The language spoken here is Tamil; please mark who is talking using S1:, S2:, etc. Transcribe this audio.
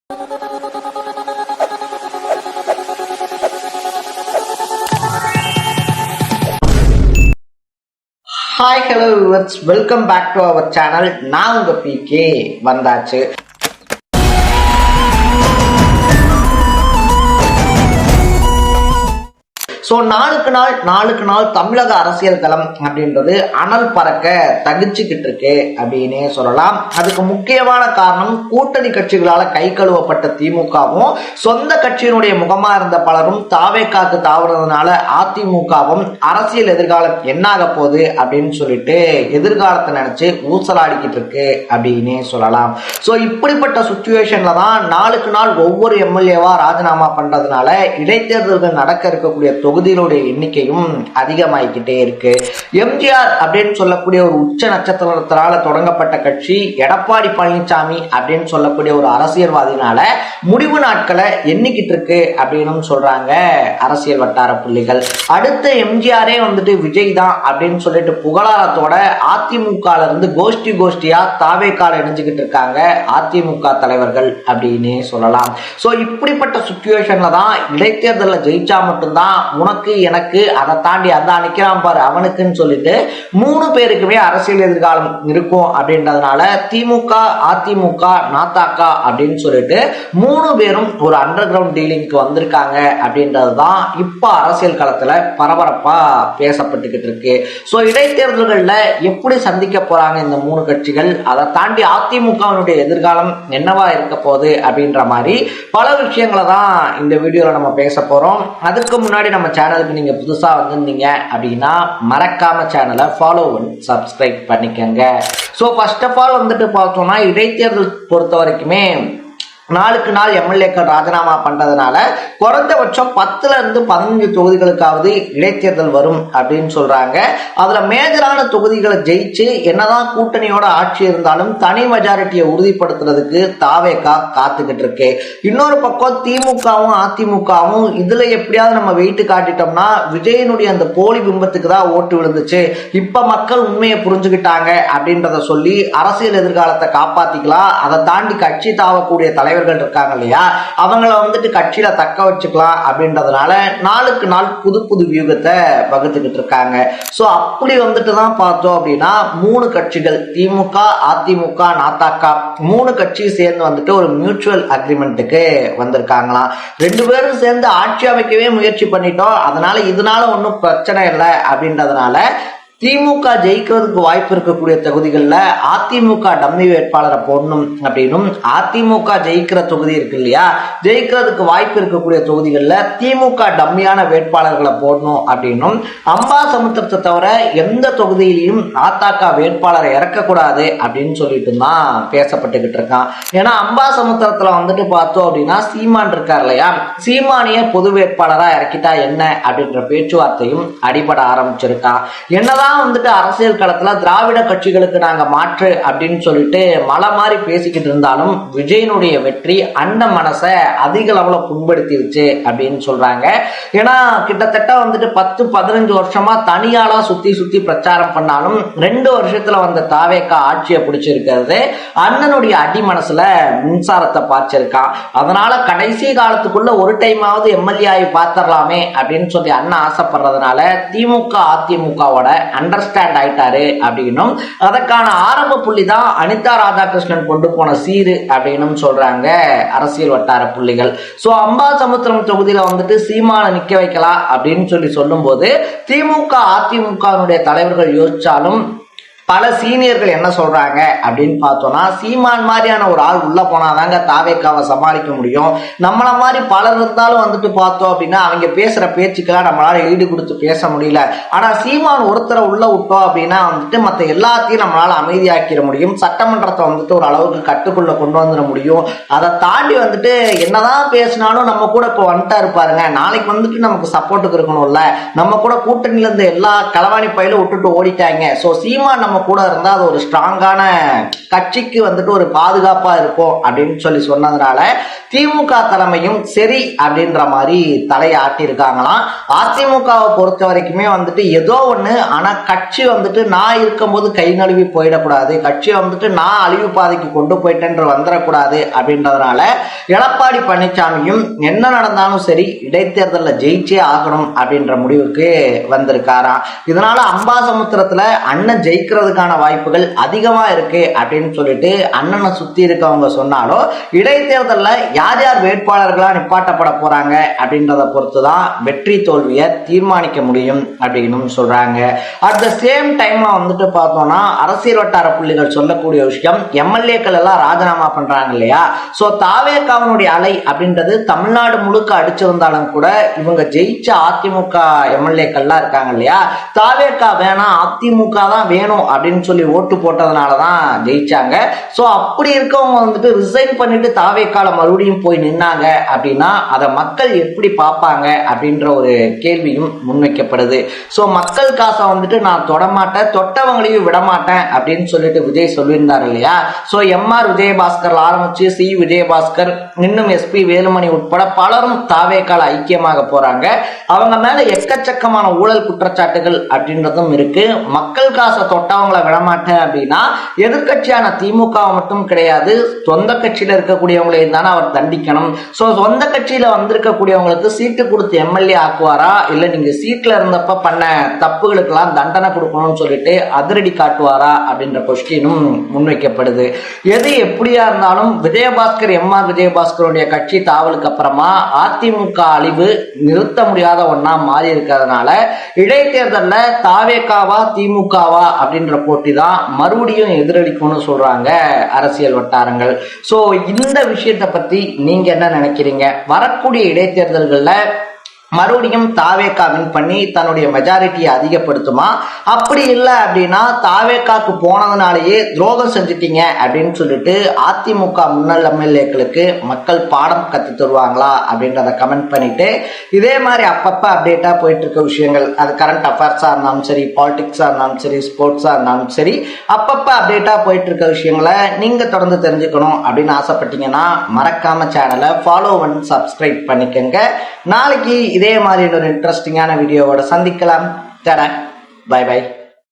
S1: Hi hello viewers, welcome back to our channel. நான் உங்க பிகே வந்தாச்சு. ஸோ நாளுக்கு நாள் தமிழக அரசியல் களம் அப்படின்றது அனல் பறக்க தகிச்சுக்கிட்டு இருக்கு அப்படின்னே சொல்லலாம். அதுக்கு முக்கியமான காரணம் கூட்டணி கட்சிகளால கை கழுவப்பட்ட திமுகவும் சொந்த கட்சியினுடைய முகமா இருந்த பலரும் தாவேக்காக்கு தாவுறதுனால அதிமுகவும் அரசியல் எதிர்காலம் என்னாக போகுது அப்படின்னு சொல்லிட்டு எதிர்காலத்தை நினைச்சு ஊசலாடிக்கிட்டு இருக்கு அப்படின்னே சொல்லலாம். ஸோ இப்படிப்பட்ட சுச்சுவேஷன்ல தான் நாளுக்கு நாள் ஒவ்வொரு எம்எல்ஏவா ராஜினாமா பண்றதுனால இடைத்தேர்தல்கள் நடக்க இருக்கக்கூடிய தொகுதிகளுடைய எண்ணிக்கையும் அதிகமாகிக்கிட்டே இருக்கு. எம்ஜிஆர் அப்படின்னு சொல்லக்கூடிய ஒரு உச்ச நட்சத்திரத்தினால தொடங்கப்பட்ட கட்சி எடப்பாடி பழனிசாமி அப்படின்னு சொல்லக்கூடிய ஒரு அரசியல்வாதினால முடிவு நாட்களை எண்ணிக்கிட்டு இருக்கு அப்படின்னு சொல்றாங்க அரசியல் வட்டார புள்ளிகள். அடுத்த எம்ஜிஆரே வந்துட்டு விஜய் தான் அப்படின்னு சொல்லிட்டு புகழாரத்தோட அதிமுக இருந்து கோஷ்டியா தாவேக்கால இணைஞ்சுக்கிட்டு இருக்காங்க அதிமுக தலைவர்கள் அப்படின்னு சொல்லலாம். சோ இப்படிப்பட்ட சுச்சுவேஷன்ல தான் இடைத்தேர்தலில் ஜெயிச்சா மட்டும்தான் உனக்கு எனக்கு அதை தாண்டி அதான் நிக்கிறான் பாரு அவனுக்குன்னு சொல்லிட்டு 3 பேருக்குமே அரசியல் எதிர்காலம் இருக்கும் அப்படின்றதுனால திமுக, அதிமுக, நாதாக்க அப்படின்னு சொல்லிட்டு 3 பேரும் ஒரு அண்டர் கிரவுண்ட் டீலிங்க்கு வந்திருக்காங்க அப்படின்றதுதான் இப்ப அரசியல் களத்துல பரபரப்பா பேசப்பட்டுக்கிட்டு இருக்கு. சோ இடைத்தேர்தல்கள்ல எப்படி சந்திக்க போறாங்க இந்த 3 கட்சிகள், அதை தாண்டி அதிமுகவினுடைய எதிர்காலம் என்னவா இருக்க போகுது அப்படின்ற மாதிரி பல விஷயங்களை தான் இந்த வீடியோல நம்ம பேச போறோம். அதுக்கு முன்னாடி நம்ம சேனலுக்கு நீங்க புதுசா வந்திருந்தீங்க அப்படின்னா மறக்காம சேனலை ஃபாலோ பண்ணி சப்ஸ்கிரைப் பண்ணிக்கங்க. ஸோ ஃபர்ஸ்ட் ஆஃப் ஆல் வந்துட்டு பார்த்தோம்னா இடைத்தேர்தல் பொறுத்த வரைக்குமே நாளுக்கு நாள் எம்எல்ஏக்கள் ராஜினாமா பண்றதுனால குறைந்தபட்சம் 10ல இருந்து 15 தொகுதிகளுக்காவது இடைத்தேர்தல் வரும் அப்படின்னு சொல்றாங்க. அதுல மேஜரான தொகுதிகளை ஜெயிச்சு என்னதான் கூட்டணியோட ஆட்சி இருந்தாலும் தனி மெஜாரிட்டியை உறுதிப்படுத்துறதுக்கு தாவேக்கா காத்துக்கிட்டு இருக்கு. இன்னொரு பக்கம் திமுகவும் அதிமுகவும் இதுல எப்படியாவது நம்ம வெயிட்டு காட்டிட்டோம்னா விஜயனுடைய அந்த போலி பிம்பத்துக்கு தான் ஓட்டு விழுந்துச்சு, இப்ப மக்கள் உண்மையை புரிஞ்சுக்கிட்டாங்க அப்படின்றத சொல்லி அரசியல் எதிர்காலத்தை காப்பாத்திக்கலாம். அதை தாண்டி கட்சி தாவக்கூடிய தலைவர்கள் இருக்காங்க இல்லையா, அவங்கள வந்துட்டு கட்சியில தக்க வச்சுக்கலாம் அப்படின்றதுனால நாளுக்கு நாள் புது வியூகத்தை வகுத்துக்கிட்டு இருக்காங்க. சோ அப்படி வந்துட்டு தான் பார்த்தோம் அப்படின்னா 3 கட்சிகள் திமுக, அதிமுக, நாதாக்க 3 கட்சி சேர்ந்து வந்துட்டு ஒரு மியூச்சுவல் அக்ரிமெண்ட்டுக்கு வந்திருக்காங்களாம். 2 பேரும் சேர்ந்து ஆட்சி அமைக்கவே முயற்சி பண்ணிட்டோம், இதனால ஒன்றும் பிரச்சனை இல்லை அப்படின்றதுனால திமுக ஜெயிக்கிறதுக்கு வாய்ப்பு இருக்கக்கூடிய தொகுதிகளில் அதிமுக டம்மி வேட்பாளரை போடணும் அப்படின்னும், அதிமுக ஜெயிக்கிற தொகுதி இருக்கு இல்லையா, ஜெயிக்கிறதுக்கு வாய்ப்பு இருக்கக்கூடிய தொகுதிகளில் திமுக டம்மியான வேட்பாளர்களை போடணும் அப்படின்னும், அம்பாசமுத்திரத்தை தவிர எந்த தொகுதியிலையும் நாதாக்க வேட்பாளரை இறக்கக்கூடாது அப்படின்னு சொல்லிட்டு தான் பேசப்பட்டுக்கிட்டு இருக்கான். ஏன்னா அம்பாசமுத்திரத்துல வந்துட்டு பார்த்தோம் அப்படின்னா சீமான் இருக்கார் இல்லையா, சீமானிய பொது வேட்பாளரா இறக்கிட்டா என்ன அப்படின்ற பேச்சுவார்த்தையும் அடிபட ஆரம்பிச்சிருக்கான். என்னதான் வந்துட்டு அரசியல் களத்துல திராவிட கட்சிகளுக்கு நாங்க மாற்று அப்படின்னு சொல்லிட்டு மலை மாதிரி பேசிக்கிட்டு இருந்தாலும் விஜயனுடைய வெற்றி அந்த மனசை அதிக அளவுல புண்படுத்திருச்சு அப்படின்னு சொல்றாங்க. ஏன்னா கிட்டத்தட்ட வந்துட்டு 10-15 வருஷமா தனியாளா சுத்தி பிரச்சாரம் பண்ணாலும் 2 வருஷத்துல வந்த தாவேக்கா ஆட்சியை பிடிச்சிருக்கிறது அண்ணனுடைய அடி மனசுல மின்சாரத்தை பாய்ச்சிருக்கான். அதனால கடைசி காலத்துக்குள்ள ஒரு டைமாவது எம்எல்ஏ ஆகி பாத்திரலாமே அப்படின்னு சொல்லி அண்ணன் ஆசைப்படுறதுனால திமுக அதிமுகவோட அண்டர்ஸ்டாண்ட் ஆயிட்டாரு அப்படின்னும், அதற்கான ஆரம்ப புள்ளி தான் அனிதா ராதாகிருஷ்ணன் கொண்டு போன சீரு அப்படின்னு சொல்றாங்க அரசியல் வட்டார புள்ளிகள். சோ அம்பாசமுத்திரம் தொகுதியில வந்துட்டு சீமான நிக்க வைக்கலாம் அப்படின்னு சொல்லும் போது திமுக அதிமுக தலைவர்கள் யோசிச்சாலும் பல சீனியர்கள் என்ன சொல்றாங்க அப்படின்னு பார்த்தோம்னா, சீமான் மாதிரியான ஒரு ஆள் உள்ள போனாதாங்க தாவேக்காவை சமாளிக்க முடியும், நம்மள மாதிரி பலர் இருந்தாலும் வந்துட்டு பார்த்தோம் அப்படின்னா அவங்க பேசுற பேச்சுக்கெல்லாம் நம்மளால ஈடு கொடுத்து பேச முடியல. ஆனா சீமான் ஒருத்தரை உள்ள விட்டோம் அப்படின்னா வந்துட்டு மற்ற எல்லாத்தையும் நம்மளால அமைதியாக்கிட முடியும், சட்டமன்றத்தை வந்துட்டு ஒரு அளவுக்கு கட்டுக்குள்ள கொண்டு வந்துட முடியும். அதை தாண்டி வந்துட்டு என்னதான் பேசினாலும் நம்ம கூட இப்போ வந்துட்டா இருப்பாருங்க, நாளைக்கு வந்துட்டு நமக்கு சப்போர்ட்டுக்கு இருக்கணும்ல, நம்ம கூட கூட்டணியில இருந்த எல்லா களவாணி பயிலும் விட்டுட்டு ஓடிட்டாங்க. சோ சீமான் நம்ம நம்ம கூட இருந்தா அது ஒரு ஸ்ட்ராங்கான கட்சிக்கு வந்துட்டு ஒரு பாதுகாப்பா இருக்கும் அப்படின்னு சொன்னதுனால திமுக தலைமையும் சரி அப்படின்ற மாதிரி தலையாட்டி இருக்காங்களாம். அதிமுகவை பொறுத்த வரைக்குமே வந்துட்டு ஏதோ ஒண்ணு, ஆனா கட்சி வந்துட்டு நான் இருக்கும்போது கை நழுவி போயிடக்கூடாது, கட்சியை வந்துட்டு நான் அழிவு பாதைக்கு கொண்டு போயிட்டேன்று வந்துடக்கூடாது அப்படின்றதுனால எடப்பாடி பழனிசாமியும் என்ன நடந்தாலும் சரி இடைத்தேர்தலில் ஜெயிச்சே ஆகணும் அப்படின்ற முடிவுக்கு வந்திருக்காராம். இதனால அம்பாசமுத்திரத்துல அண்ணன் ஜெயிக்கிறதுக்கான வாய்ப்புகள் அதிகமா இருக்கு அப்படின்னு சொல்லிட்டு அண்ணனை சுத்தி இருக்கவங்க சொன்னாலும் இடைத்தேர்தலில் யார் யார் வேட்பாளர்களா நிப்பாட்டப்பட போறாங்க அப்படின்றத பொறுத்துதான் வெற்றி தோல்வியை தீர்மானிக்க முடியும் அப்படின்னு சொல்றாங்க. அட் த சேம் டைம்ல வந்துட்டு பார்த்தோம்னா அரசியல் வட்டார புள்ளிகள் சொல்லக்கூடிய விஷயம், எம்எல்ஏக்கள் எல்லாம் ராஜினாமா பண்றாங்க இல்லையா. சோ தாவேகாவினுடைய அலை அப்படின்றது தமிழ்நாடு முழுக்க அடிச்சிருந்தாலும் கூட இவங்க ஜெயிச்ச அதிமுக எம்எல்ஏக்கள்லாம் இருக்காங்க இல்லையா, தாவேகா வேணாம் அதிமுக தான் வேணும் அப்படின்னு சொல்லி ஓட்டு போட்டதுனாலதான் ஜெயிச்சாங்க. சோ அப்படி இருக்கவங்க வந்துட்டு ரிசைன் பண்ணிட்டு தாவேகால மறுபடியும் போய் நின்னாங்க அப்படின்னா அதை மக்கள் எப்படி பார்ப்பாங்க அப்படின்ற ஒரு கேள்வியும் முன்வைக்கப்படுது. சோ மக்கள் காசை வந்துட்டு நான் தொடமாட்டேன், தொட்டவங்களையும் விடமாட்டேன் அப்படின்னு சொல்லிட்டு விஜய் சொல்லியிருந்தார் இல்லையா. சோ எம்ஆர் விஜயபாஸ்கர் ஆரம்பிச்சு சி விஜயபாஸ்கர் இன்னும் எஸ்பி வேலுமணி உட்பட பலரும் தாவேகால ஐக்கியமாக போறாங்க. அவங்க மேல எக்கச்சக்கமான ஊழல் குற்றச்சாட்டுகள் அப்படின்றதும் இருக்கு. மக்கள் காசை தொட்டவங்களை விடமாட்டேன் அப்படின்னா எதிர்கட்சியான திமுக மட்டும் கிடையாது, சொந்த கட்சியில இருக்கக்கூடியவங்களையும் தானே அவர் தண்டிக்கணும். சோ சொந்த கட்சியில வந்திருக்கக்கூடியவங்களுக்கு சீட்டு கொடுத்து எம்எல்ஏ ஆக்குவாரா, இல்ல நீங்க சீட்ல இருந்தப்ப பண்ண தப்புகளுக்கு எல்லாம் தண்டனை கொடுக்கணும்னு சொல்லிட்டு அதிரடி காட்டுவாரா அப்படின்ற கொஸ்டினும் முன்வைக்கப்படுது. எது எப்படியா இருந்தாலும் விஜயபாஸ்கர் எம்ஆர் விஜயபாஸ்கருடைய கட்சி தாவலுக்கு அப்புறமா அதிமுக அழிவு நிறுத்த முடியாத ஒன்னா மாறி இருக்கிறதுனால இடைத்தேர்தலில் தாவேகாவா திமுகவா அப்படின்ற போட்டி தான் மறுபடியும் எதிரொலிக்கும்னு சொல்றாங்க அரசியல் வட்டாரங்கள். சோ இந்த விஷயத்தை பத்தி நீங்க என்ன நினைக்கிறீங்க? வரக்கூடிய இடைத்தேர்தல்கள்ல மறுபடியும் தாவேகா வின் பண்ணி தன்னுடைய மெஜாரிட்டியை அதிகப்படுத்துமா, அப்படி இல்லை அப்படின்னா தாவேகாக்கு போனதுனாலேயே துரோகம் செஞ்சுட்டீங்க அப்படின்னு சொல்லிட்டு அதிமுக முன்னாள் எம்எல்ஏக்களுக்கு மக்கள் பாடம் கத்து தருவாங்களா அப்படின்றத கமெண்ட் பண்ணிட்டு, இதே மாதிரி அப்பப்ப அப்டேட்டா போயிட்டு இருக்க விஷயங்கள், அது கரண்ட் அஃபேர்ஸா இருந்தாலும் சரி, பாலிடிக்ஸா இருந்தாலும் சரி, ஸ்போர்ட்ஸா இருந்தாலும் சரி, அப்பப்ப அப்டேட்டா போயிட்டு இருக்க விஷயங்களை நீங்க தொடர்ந்து தெரிஞ்சுக்கணும் அப்படின்னு ஆசைப்பட்டீங்கன்னா மறக்காம சேனலை ஃபாலோ பண்ணி சப்ஸ்கிரைப் பண்ணிக்கங்க. நாளைக்கு இதே மாதிரி ஒரு இன்ட்ரெஸ்டிங்கான வீடியோவோட சந்திக்கலாம். Bye by.